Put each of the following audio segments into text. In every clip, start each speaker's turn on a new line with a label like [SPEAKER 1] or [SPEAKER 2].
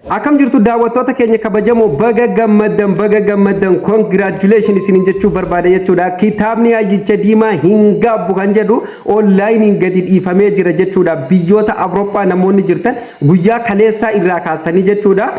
[SPEAKER 1] Akkam jirtu daawwattoota keenya kabajamoo baga gammaddan congratulations isin jechuu barbaada jechuudha. Kitaabni Hayyicha Diimaa hin gaabbu kan jedhu online gadi dhiifamee jira jechuudha. Biyyoota Awurooppaa namoonni jirtan guyyaa kaleessaa irraa kaastanii jechuudha.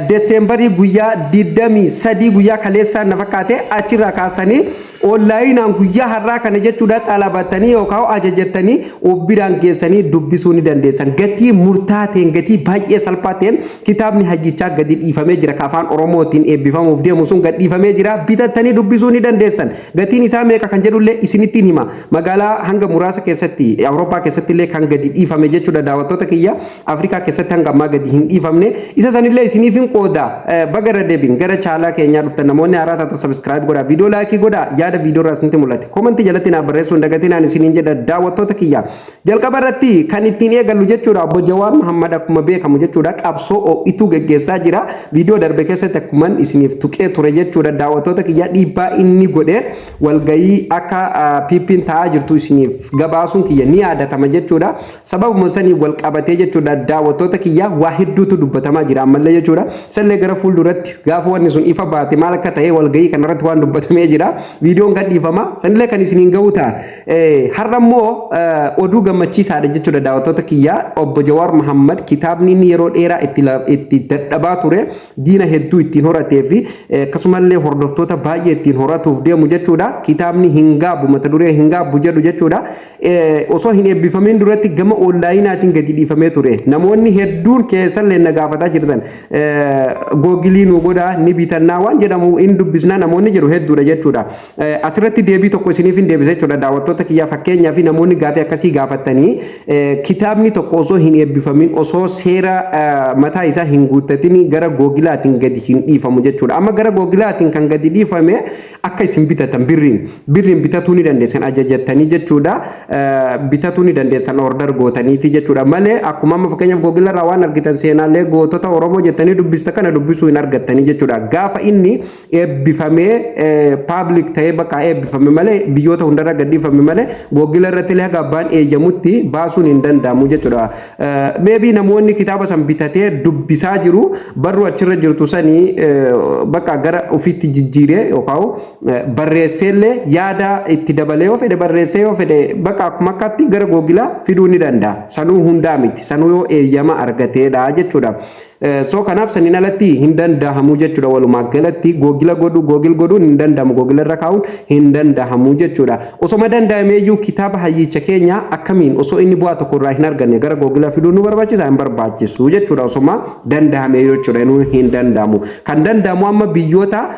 [SPEAKER 1] Desembarii guyyaa 23 guyyaa kaleessaa na fakkaate achirraa kaastanii online an guyyaa har'aa kana jechuudha xalabatanii yookaan ajajatanii of biraan geessanii dubbisuu ni dandeessan. Gatii murtaateen gatii baay'ee salphaateen kitaabni Hayyichaa gadi dhiifamee jira. Afaan Oromootiin eebbifamuuf deemu sun gadi dhiifamee jira. Bitattanii dubbisuu ni dandeessan. Gatiin isaa meeqa kan jedhullee isinittiin hima. Magaalaa hanga muraasa keessatti Awurooppaa keessatti illee kan gadi dhiifame jechuudha. Daawwattoota kiyya Afrikaa keessatti hanga ammaa gadi hin dhiifamne. Isa sanillee isiniif hin qooda. Baga deebiin gara chaalaa keenyaa dhuftan namoonni haaraa taatan subscribe godhaa, video like godhaa, yaada video irraa isinitti mul'ate. Comment jalatti na barreessuun dagatinaan isiniin jedha daawwattoota kiyya. Jalqaba irratti kan ittiin eegallu jechuudha Obbo Jawaar Mohammad akkuma beekamu jechuudha qabsoo itu geggeessaa jira. Video darbe keessatti akkuma isiniif tuqee ture jechuudha daawwattoota kiyya dhiibbaa inni godhe walgayii akka piippiin ta'aa jirtu isiniif gabaasuun kiyya ni yaadatama jechuudha. Sababuma sanii wal qabatee jechuudha daawwattoota kiyya waa hedduutu dubbatamaa jira ammallee jechuudha. Sallee gara fuulduratti gaafa wanni sun ifa baate maal akka ta'e walgayii kanarratti waan dubbatamee jira. Videoon gad dhiifama sanillee kan isiniin ga'u ta'a. Har'a immoo oduu gammachiisaadha jechuudha daawwattoota kiyya Obbo Jawaar Mohammad kitaabni inni yeroo dheeraa itti dadhabaa ture diina hedduu ittiin horatee fi akkasumallee hordoftoota baay'ee ittiin horatuuf deemu jechuudha. Kitaabni hin gaabbu mata duree hin gaabbu jedhu jechuudha. Osoo hin eebbifamin duratti gama onlaayinaatiin gadi dhiifamee ture. Namoonni hedduun keessallee na gaafataa jirtan googilii nu godhaa ni bitannaa waan jedhamu in dubbisnaa namoonni jedhu hedduudha jechuudha. Asirratti deebii tokko isiniif hin deebise jechuudha daawwattoota kiyyaa fakkeenyaa fi namoonni gaafii akkasii gaafatanii kitaabni tokko osoo hin eebbifamin osoo seera mataa isaa hin guuttatin gara googilaatiin gadi hin dhiifamu jechuudha. Amma gara googilaatiin kan gadi dhiifame akka isin bitatan birriin bitatuu ni dandeessan ajajattanii jechuudha. Bitatuu ni dandeessan order gootaniiti jechuudha. Malee akkuma amma fakkeenyaaf googilarraa waan argitan seenaalee gootota Oromoo jettanii dubbista kana dubbisuu hin argattanii jechuudha. Gaafa inni eebbifamee public ta'ee bakka eebbifame malee biyyoota hundarra gadi dhiifame malee googila irratti illee haga abbaan eeyyamutti baasuun hin danda'amu jechuudha. Maybe namoonni kitaaba san bitatee dubbisaa jiru barru achirra jirtu sanii bakka gara ofiitti jijjiiree yookaan barreesseellee yaada itti dabalee yoo fedhe barreessee yoo fedhe bakka akkuma akkatti gara googilaa fiduu ni danda'a. Sanuu hundaa miti. Sanuu yoo eeyyama argateedha jechuudha. So kanaaf saniin alatti hin danda'amu jechuudha. Walumaa galatti googila goduun hin danda'amu. Googila irra kaa'uun hin danda'amu jechuudha. Osoma danda'amee iyyuu kitaaba Hayyicha keenya akkamiin osoo inni bu'aa tokko irraa hin arganne gara googila fiduu nu barbaachisa hin barbaachisu jechuudha. Osoma danda'amee jechuudha nu hin danda'amu. Kan danda'amu amma biyyoota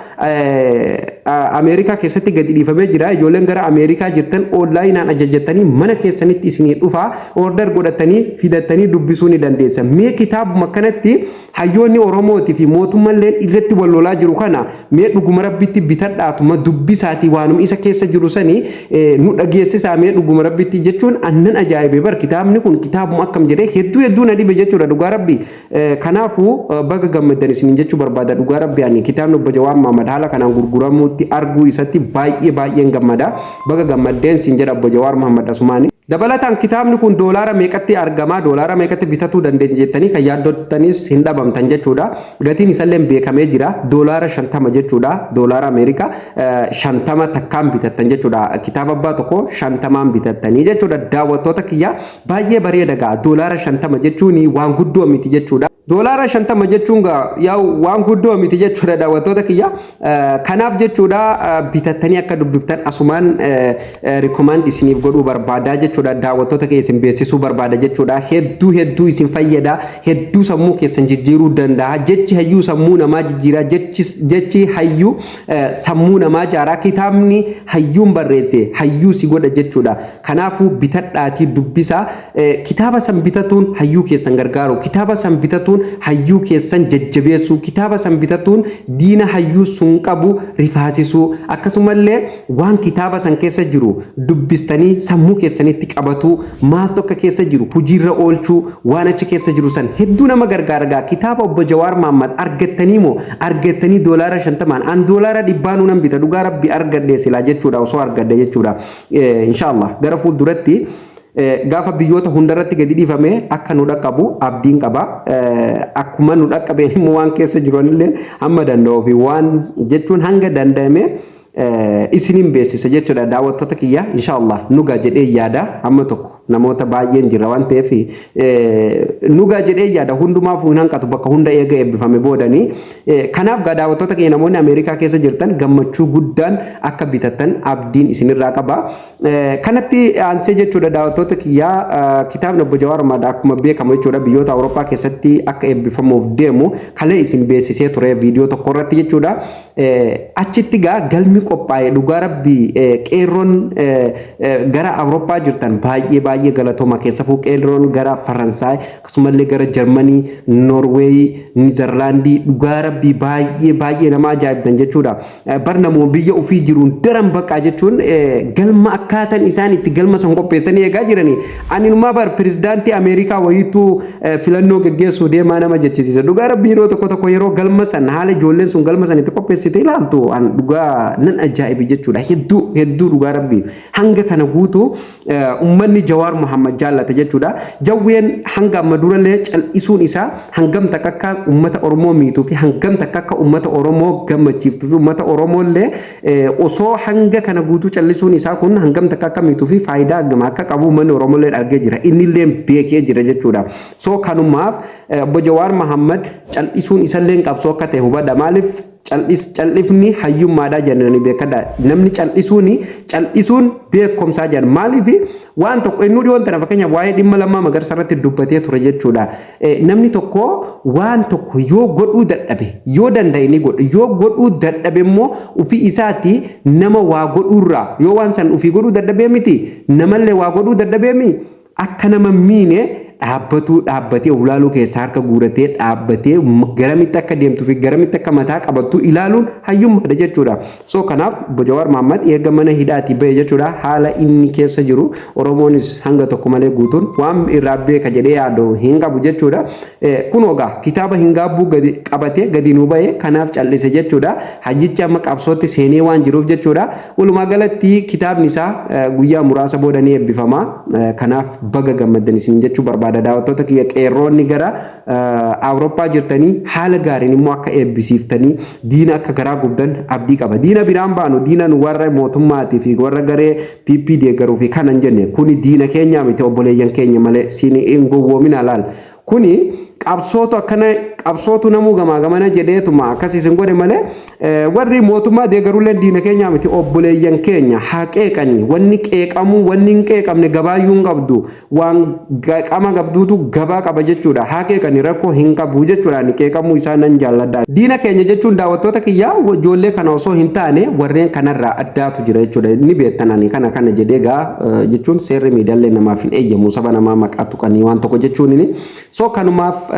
[SPEAKER 1] Ameerikaa keessatti gadi dhiifamee jira. Ijoolleen gara Ameerikaa jirtan onlaayinaan ajajattanii mana keessanitti isinii dhufaa order godhatanii fidattanii dubbisuu ni dandeessan. Mee kitaabuma kanatti hayyoonni Oromootii fi mootummallee irratti wal lolaa jiru kana mee dhuguma rabbitti bitadhaatuma dubbisaatii waanuma isa keessa jiru sanii nu dhageessisaa mee dhuguma rabbitti jechuun annan ajaa'ibee bar kitaabni kun kitaabuma akkam jedhee hedduu na dhibe jechuudha dhugaa rabbi. Kanaafuu baga gammaddan isiniin jechuu barbaada dhugaa rabbi ani kitaabni Obbo Jawaar Mohammad haala kanaan gurguramuutti arguu isatti baay'een gammada. Baga gammaddeen siin jedha Obbo Jawaar Mohammad asumaani. Dabalataan kitaabni kun doolaara meeqatti argama doolaara meeqatti bitatuu dandeenya jettanii kan yaaddottanis hin dhabamtan jechuudha. Gatiin isallee beekamee jira doolaara 50 jechuudha. Doolaara Ameerikaa 50 takkaan bitattan jechuudha. Kitaaba abbaa tokko 50 bitattanii jechuudha. Daawwattoota kiyya baay'ee bareeda gaa doolaara 50 jechuun waan guddoo miti jechuudha. Doolaara 50 jechuun yaa'u waan guddoo miti jechuudha daawwattoota kiyya. Kanaaf jechuudha bitattanii akka dubbiftan asumaan recommend isiniif godhuu barbaada jechuudha. Daawwattoota kee isin beeksisuu barbaada jechuudha. Hedduu isin fayyada. Hedduu sammuu keessan jijjiiruu danda'a. Jechi hayyuu sammuu namaa jijjiira. Jechi hayyuu sammuu namaa jaaraa. Kitaabni hayyuun barreesse hayyuu si godha jechuudha. Kanaafuu bitadhaatii dubbisaa. Kitaaba san bitatuun hayyuu keessan gargaaru. Kitaaba san bitatuun hayyuu keessan jajjabeessuu. Kitaaba san bitatuun diina hayyuu sun qabu rifaasisuu. Akkasumallee waan kitaaba san keessa jiru dubbistanii sammuu keessanitti qabatu maaltu akka keessa jiru hojiirra oolchuu waan achi keessa jiru san hedduu nama gargaara. Kitaaba Obbo Jawaar Mohammad argattanii doolaara 50 an doolaara 100 nan bita dhugaa rabbi argadhe silaa jechuudha osoo argadde jechuudha. Inshallah gara fuulduratti gaafa biyyoota hundarratti gadi dhiifame akka nu dhaqqabu abdiin qaba. Akkuma nu dhaqqabeen immoo waan keessa jiranillee hamma danda'uu fi waan jechuun hanga danda'ame isinin beeksisa jechuudha daawwattoota kiyya inshallah nugaa jedhee yaada amma tokko namoota baay'een jira waan ta'eef nugaa jedhee yaada hundumaaf hin hanqatu bakka hunda eega eebbifame boodanii kanaaf daawwattoota kiyya namoonni Ameerikaa keessa jirtan gammachuu guddaan akka bitattan abdiin isinirraa qaba. Kanatti aansee jechuudha daawwattoota kiyya kitaabni Obbo Jawaar Mahmad akkuma beekamu jechuudha biyyoota Awurooppaa keessatti akka eebbifamuuf deemu kalee isin beeksisee ture viidiyoo tokko irratti jechuudha. Achitti galmi qophaa'ee dhugaa rabbii qeerroon gara Awurooppaa jirtan baay'ee galatooma keessafuu qeerroon gara Faransaay akkasumallee gara Jarmanii, Noorweey, Niizerlaandii dhugaa rabbii baay'ee nama ajaa'ibdan jechuudha. Barnamoo biyya ofii jiruun daran baqqaa jechuun galma akkaataan isaan itti galma san qopheessanii eegaa jiranii. Ani numaa bar pirezidaantii Ameerikaa wayiituu filannoo geggeessuu deemaa nama jechisiisa. Dhugaa rabbii yeroo tokko yeroo galma san haala ijoolleen sun galma san itti qopheessite ilaaltu an dhugaa nan ajaa'ibi jechuudha. Hedduu dhugaa rabbii hanga kana guutuu ummanni Jawaar Muhammad jaallate jechuudha. Jawween hanga amma durallee cal'isuun isaa hangam takka ummata Oromoo miituu fi hangam takka ummata Oromoo gammachiiftuu fi ummata Oromollee osoo hanga kana guutuu cal'isuun isaa kun hangam takka miituu fi faayidaa hangam akka qabu ummanni Oromollee argee jira. Innillee beekee jira jechuudha. So kanumaaf Obbo Jawaar Muhammad cal'isuun isallee qabsoo akka ta'e hubadha. Maaliif cal'ifni hayyummaadhaa jennanii beekadha. Namni cal'isuun beekumsaa jedhan maaliif waan tokko inni dhiyoon tana fakkeenyaaf waa'ee dhimma lammaa magarsa irratti dubbatee ture jechuudha. Namni tokko waan tokko yoo godhuu dadhabe yoo danda'e ni godhu yoo godhuu dadhabe immoo ofii isaati nama waa godhuurraa yoo waan san ofii godhuu dadhabee miti namallee waa godhuu dadhabee mi akka nama miine dhaabbatee of ilaaluu keessaa harka guuratee dhaabbatee garamitti akka deemtuu fi garamitti akka mataa qabattu ilaaluun hayyummaadha jechuudha. So kanaaf Obbo Jawaar Mahmad eega mana hidhaatii bahe jechuudha haala inni keessa jiru Oromoonis hanga tokko malee guutuun waan irraa beeka jedhee yaadu hin qabu jechuudha. Kun ogaa kitaaba hin gaabbuu gadi qabatee gadi nu bahe kanaaf callise jechuudha. Hajjichi amma qabsootti seenee waan jiruuf jechuudha. Walumaa galatti kitaabni isaa guyyaa muraasa booda ni eebbifama. Kanaaf baga gammaddan isin jechuu barbaada. Daawwattoota kiyya qeerroonni gara Awurooppaa jirtanii haala gaariin immoo akka eebbisiiftanii diina akka garaa gubdan abdii qaba. Diina biraan baanu diinan warra mootummaatii fi warra garee PP deeggaruu fi kanan jenne kuni diina keenya miti obboleeyyan keenya malee siin hin gowwoomina laal. Kuni qabsootu akkana qabsootu namuu gamana jedheetuma akkasii sin godhe malee warri mootummaa deeggaruullee diina keenya miti obboleeyyan keenya haa qeeqanii wanni qeeqamu wanni hin qeeqamne gabaayyuu hin qabdu waan qama qabduutu gabaa qaba jechuudha. Haa qeeqanii rakkoo hin qabu jechuudha ni qeeqamuu isaa nan jaalladha. Diina keenya jechuun daawwattoota kiyyaa ijoollee kana osoo hin taane warreen kanarraa addaatu jira jechuudha. Ni beektanani kana jedhee gaa jechuun seerri miidiyaalee namaaf hin eeyyamu saba namaa maqaa tuqanii waan tokko jechuun so kanumaaf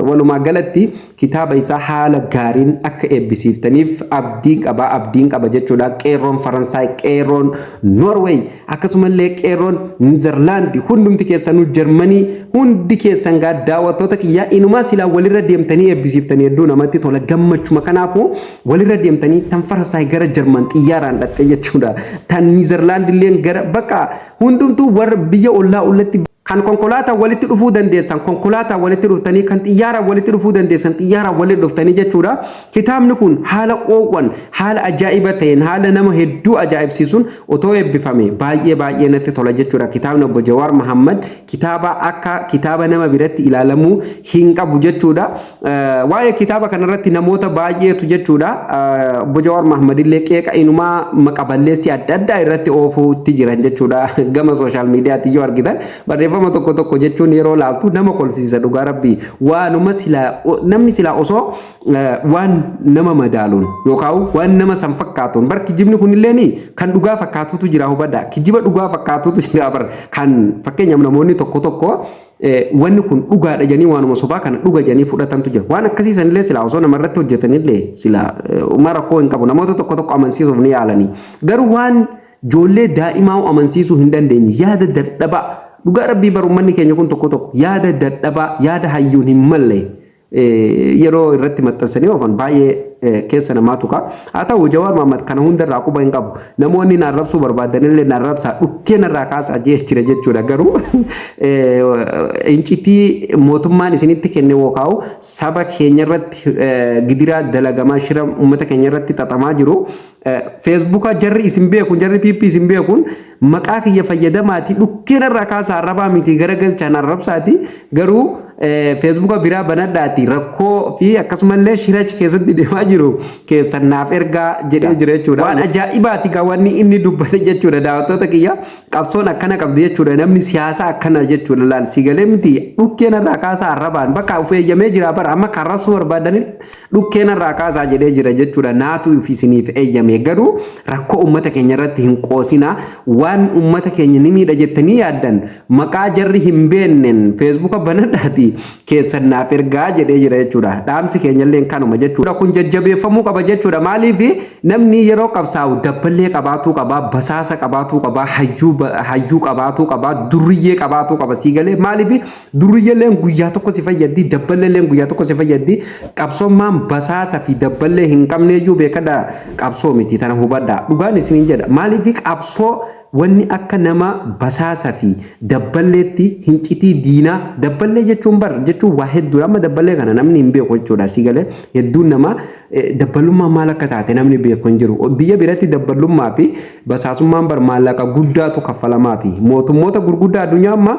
[SPEAKER 1] walumaa galatti kitaaba isaa haala gaariin akka eebbisiiftaniif abdiin qaba jechuudha. Qeerroon Faransaay, qeerroon Noorweey akkasumallee qeerroon Niizerlaandi hundumti keessanuu Jarmanii hundi keessan gaa daawwattoota kiyyaa inumaa silaa walirra deemtanii eebbisiiftanii hedduu namatti tola gammachuma kanaafuu walirra deemtanii tan Faransaay gara Jarman xiyyaaraan dhatte jechuudha. Tan Niizerlaandi illee gara bakka hundumtuu warra biyya ollatti kan konkolaataa walitti dhufuu dandeessan konkolaataa walitti dhuftanii kan xiyyaara walitti dhufuu dandeessan xiyyaara walitti dhuftanii jechuudha. Kitaabni kun haala oowwan haala ajaa'iba ta'een haala nama hedduu ajaa'ibsiisuun otoo eebbifame baay'ee natti tola jechuudha. Kitaabni Obbo Jawaar Muhammad kitaaba akka kitaaba nama biratti ilaalamuu hin qabu jechuudha. Waa'ee kitaaba kanarratti namoota baay'eetu jechuudha. Obbo Jawaar Muhammad illee qeeqa inumaa maqaballeessi adda addaa irratti oofuutti jiran jechuudha. Gama sooshaal miidiyaatti yoo argitan barreeffama tokko jechuun yeroo laaltu nama kolfisiisa dhugaa rabbii waanuma namni silaa osoo waan nama madaaluun yookaan waan nama san fakkaatuun bar kijibni kunillee kan dhugaa fakkaatutu jira hubadha. Kijiba dhugaa fakkaatutu jira bar kan fakkeenyaaf namoonni tokko wanni kun dhugaadha janii waanuma sobaa kana dhuga janii fudhatantu jira. Waan akkasii sanillee silaa osoo namarratti hojjetanillee silaa rakkoo hin qabu. Namoota tokko amansiisuuf ni yaalanii garuu waan ijoollee daa'imaa amansiisuu hin dandeenye yaada dadhabaa dhugaa rabbii barummanni keenya kun tokko yaada dadhabaa yaada hayyuun hin malle yeroo irratti maxxansanii oofan baay'ee keessa namaatu ka haa ta'u Jawaar Mohaammed kana hundarraa quba hin qabu namoonni na arrabsuu barbaadanillee na arrabsaa dhukkeen irraa kaasaa jira jechuudha garuu incitii mootummaan isinitti kenne wokaa'u saba keenya irratti gidiraa dalagamaa shira uummata keenya irratti xaxamaa jiru Facebook jarri isin beekun jarri PP isin beekun maqaa kiyya fayyadamaati dhukkeen irraa kaasaa arrabaa miti garagalchaan arrabsaati garuu Facebook biraa banadhaati rakkoo fi akkasumallee shirachi keessatti deemaa jiru keessan naaf ergaa jedhee jira jechuudha waan ajaa'ibaati wanni inni dubbate jechuudha daawwattoota kiyya qabsoon akkana qabdi jechuudha namni siyaasa akkana jechuudha laal sigalee miti dhukkeen irraa kaasaa arrabaan bakka ufeeyyamee jira bara amma karrabsuu barbaadan dhukkeen irraa kaasaa jedhee jira jechuudha naatu isiniif eeyyame garuu rakkoo ummata keenya irratti hin qoosina waan ummata keenya ni miidha jettanii yaaddan maqaa jarri hin beenneen Facebook banadhaati keessan naaf ergaa jedhee jira jechuudha dhaamsi keenyallee kanuma jechuudha kun jajjabeeffamuu qaba jechuudha maaliif namni yeroo qabsaa'u dabballee qabaatuu qaba basaasa qabaatuu qaba hayyuu qabaatuu qaba durriyyee qabaatuu qaba siigalee maaliif durriyyeelleen guyyaa tokko si fayyaddi dabballeelleen guyyaa tokko si fayyaddi qabsoommaan basaasa fi dabballee hin qabneeyyuu beekadha qabsoo miti tana hubadha dhugaan isiniin jedha maaliif qabsoo wanni akka nama basaasa fi dabballeetti hincitii diinaa dabballee jechuun bar jechuun waa hedduu amma dabballee kana namni hin beeku jechuudha siigalee hedduun nama dabballummaa maal akka taate namni beeku hin jiru biyya biratti dabballummaa fi basaasummaan bar maallaqa guddaatu kaffalamaa fi mootummoota gurguddaa addunyaa amma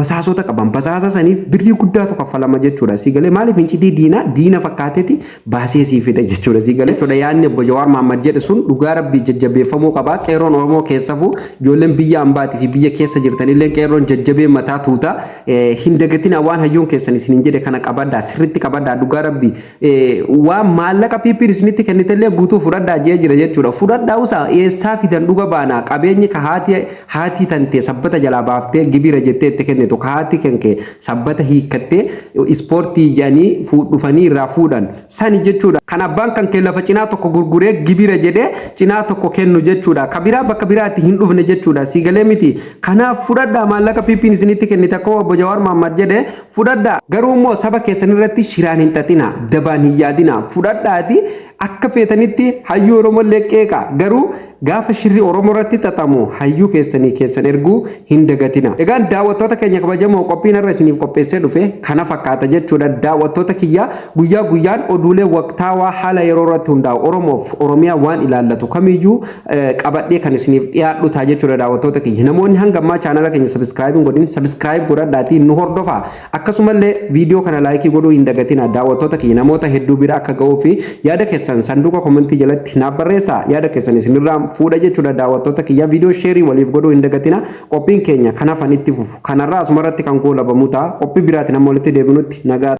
[SPEAKER 1] basaasota qaban basaasa saniif birrii guddaatu kaffalama jechuudha siigalee maaliif hincitii diina fakkaateeti baasee sii fida jechuudha siigalee jechuudha yaadni obbo Jawaar Mohaammed jedhe sun dhugaa rabbii jajjabeeffamuu qabaa qeerroon Oromoo keessafuu ijoolleen biyya ambaatii fi biyya keessa jirtanillee qeerroon jajjabee mataa tuuta hin dagatina waan hayyuun keessan isinin jedhe kana qabaddaa sirritti qabaddaa dhugaa rabbii waan maallaqa piippiin isinitti kennitellee guutuu fudhadhaa jee jira jechuudha fudhadhaa usaa eessaa fidan dhuga baanaa qabeenyi ka haati tantee sabbata jalaa baaftee gibira jettee itti kennitu ka haati kenkee sabbata hiikkattee ispoortii jedhanii dhufanii irraa fuudhan sani jechuudha kan abbaan kan kee lafa cinaa tokko gurguree gibira jedhee cinaa tokko kennu jechuudha ka biraa bakka biraatti hin dhufne jechuudha siigalee miti kanaaf fudhadhaa maallaqa piippiin isinitti kennite akkuma obbo Jawaar Mohaammed jedhe fudhadhaa garuu immoo saba keessan irratti shiraan hin xaxina dabaan hin yaadina fudhadhaati akka feetanitti hayyuu Oromoo leeqeeqa garuu gaafa shirri Oromoo irratti xaxamu hayyuu keessan erguu hin dagatina egaan daawwattoota keenya kabajamoo qophiin irra isiniif qopheessee dhufe kana fakkaata jechuudha daawwattoota kiyya guyyaa guyyaan oduulee waqtaawaa haala yeroo irratti hundaa'u Oromoof Oromiyaa waan ilaallatu kamiyyuu qabadhee kan isiniif dhiyaadhu ta'a jechuudha daawwattoota kiyya namoonni hanga ammaa chaanala keenya subscribe godhin subscribe godhadhaatii nu hordofaa akkasumallee viidiyoo kana laayikii godhuu hin dagatina daawwattoota kiyya namoota hedduu bira akka ga'uu fi yaada keessan sanduuqa komentii jalatti naaf barreessaa yaada keessan isinirraa fuudha jechuudha daawwattoota kiyya viidiyoo sheerii waliif godhuu hin dagatina qophiin keenya kanaaf itti fufu kanarraa asumarratti kan goolabamu ta'a qophii biraatiin amma walitti deebinutti nagaa